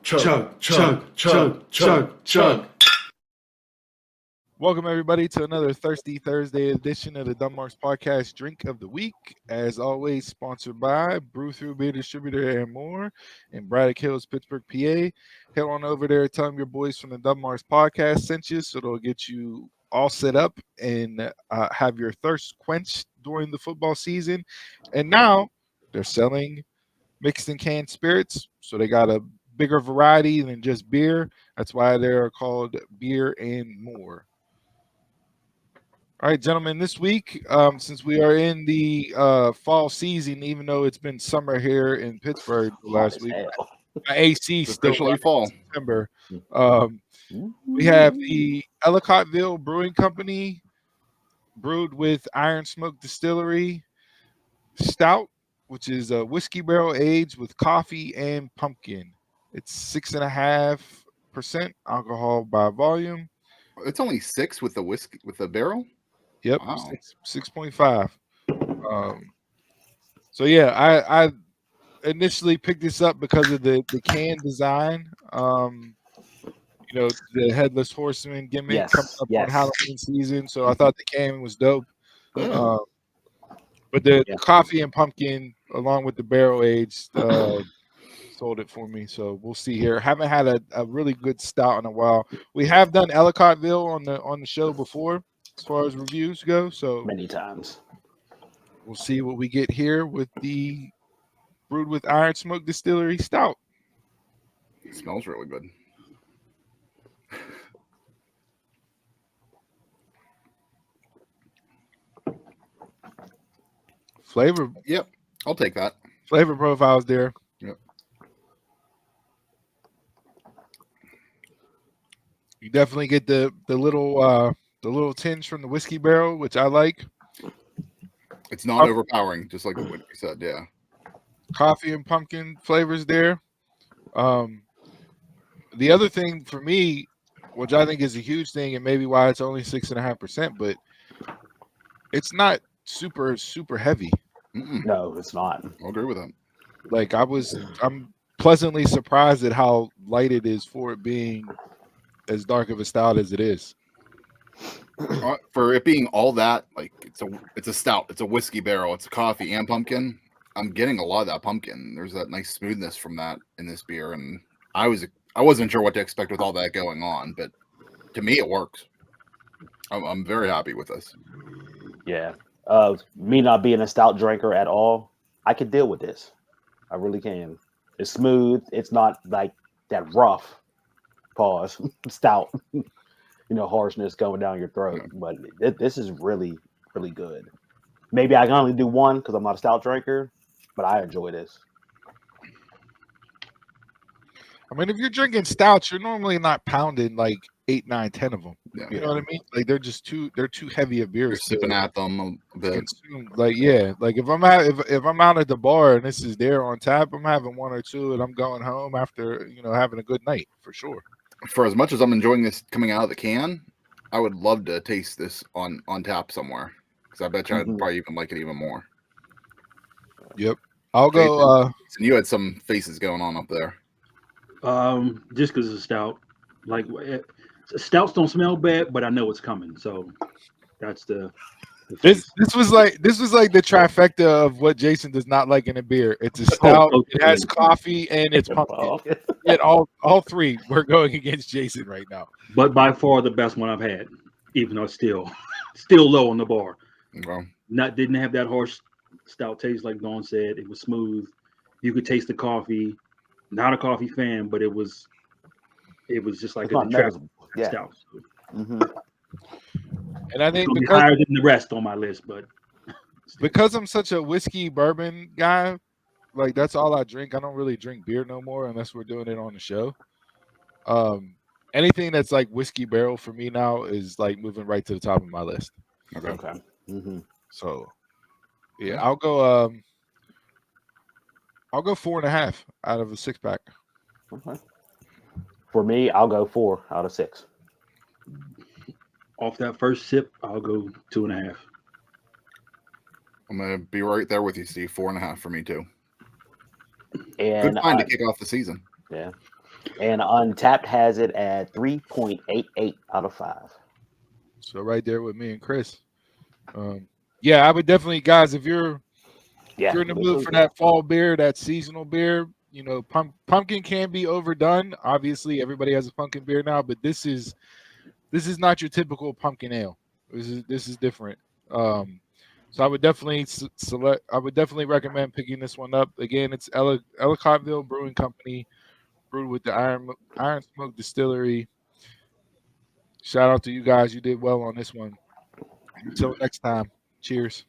chug, chug, chug, chug, chug. Welcome, everybody, to another Thirsty Thursday edition of the Dunmarks Podcast Drink of the Week. As always, sponsored by Brew Thru Beer Distributor and more in Braddock Hills, Pittsburgh, PA. Head on over there, tell them your boys from the Dunmarks Podcast sent you, so they'll get you all set up and have your thirst quenched during the football season. And now they're selling mixed and canned spirits, so they got a bigger variety than just beer. That's why they're called Beer and More. All right, gentlemen, this week, since we are in the fall season, even though it's been summer here in Pittsburgh the last week, AC still officially fall. September. We have the Ellicottville Brewing Company, brewed with Iron Smoke Distillery, Stout, which is a whiskey barrel aged with coffee and pumpkin. It's 6.5% alcohol by volume. It's only 6 with the whiskey with the barrel. Yep, wow. 6.5. So yeah, I initially picked this up because of the can design. You know, the headless horseman gimmick coming up on Halloween season. So I thought the can was dope. But the coffee and pumpkin, along with the barrel aged, sold it for me. So we'll see here. Haven't had a really good stout in a while. We have done Ellicottville on the show before, as far as reviews go. So many times. We'll see what we get here with the brewed with Iron Smoke Distillery Stout. It smells really good. Flavor. Yep, I'll take that. Flavor profile's there. Yep. You definitely get the little tinge from the whiskey barrel, which I like. It's not overpowering, just like what you said. Yeah. Coffee and pumpkin flavors there. The other thing for me, which I think is a huge thing, and maybe why it's only 6.5%, but it's not super heavy. No, it's not. I'll agree with that. Like I'm pleasantly surprised at how light it is for it being as dark of a stout as it is. For it being all that, like it's a stout, it's a whiskey barrel, it's a coffee and pumpkin. I'm getting a lot of that pumpkin. There's that nice smoothness from that in this beer, and I wasn't sure what to expect with all that going on, but to me it works. I'm very happy with this. Yeah. Me not being a stout drinker at all, I could deal with this. I really can. It's smooth. It's not like that rough stout, harshness going down your throat. But this is really, really good. Maybe I can only do one because I'm not a stout drinker, but I enjoy this. I mean, if you're drinking stouts, you're normally not pounding like 8, 9, 10 of them. Yeah. You know what I mean? Like they're too heavy of beers. You're sipping at them a bit. Like if I'm out at the bar and this is there on tap, I'm having 1 or 2 and I'm going home after having a good night for sure. For as much as I'm enjoying this coming out of the can, I would love to taste this on tap somewhere because I bet you I'd probably even like it even more. Yep, I'll go. You had some faces going on up there. Just because it's a stout, like stouts don't smell bad, but I know it's coming. So that's the this was like the trifecta of what Jason does not like in a beer. It's a stout, it has coffee, and it's pumpkin. And all three we're going against Jason right now. But by far the best one I've had, even though it's still low on the bar. Well, Didn't have that harsh stout taste like Dawn said. It was smooth. You could taste the coffee. Not a coffee fan, but it was just like a trap stout. Mm-hmm. And I think because higher than the rest on my list, but because I'm such a whiskey bourbon guy, like that's all I drink. I don't really drink beer no more unless we're doing it on the show. Anything that's like whiskey barrel for me now is like moving right to the top of my list. Okay. Mm-hmm. So yeah, I'll go 4.5 out of a 6-pack. Okay. For me, I'll go 4 out of 6. Off that first sip, I'll go 2.5. I'm gonna be right there with you, Steve. 4.5 for me too. And good time to kick off the season. Yeah. And Untapped has it at 3.88 out of 5. So right there with me and Chris. Yeah, I would definitely, guys, if you're in the mood for that fall beer, that seasonal beer, you know, pumpkin can be overdone. Obviously, everybody has a pumpkin beer now, but this is not your typical pumpkin ale. This is different. So I would definitely I would definitely recommend picking this one up. Again, it's Ellicottville Brewing Company, brewed with the Iron Smoke Distillery. Shout out to you guys. You did well on this one. Until next time. Cheers.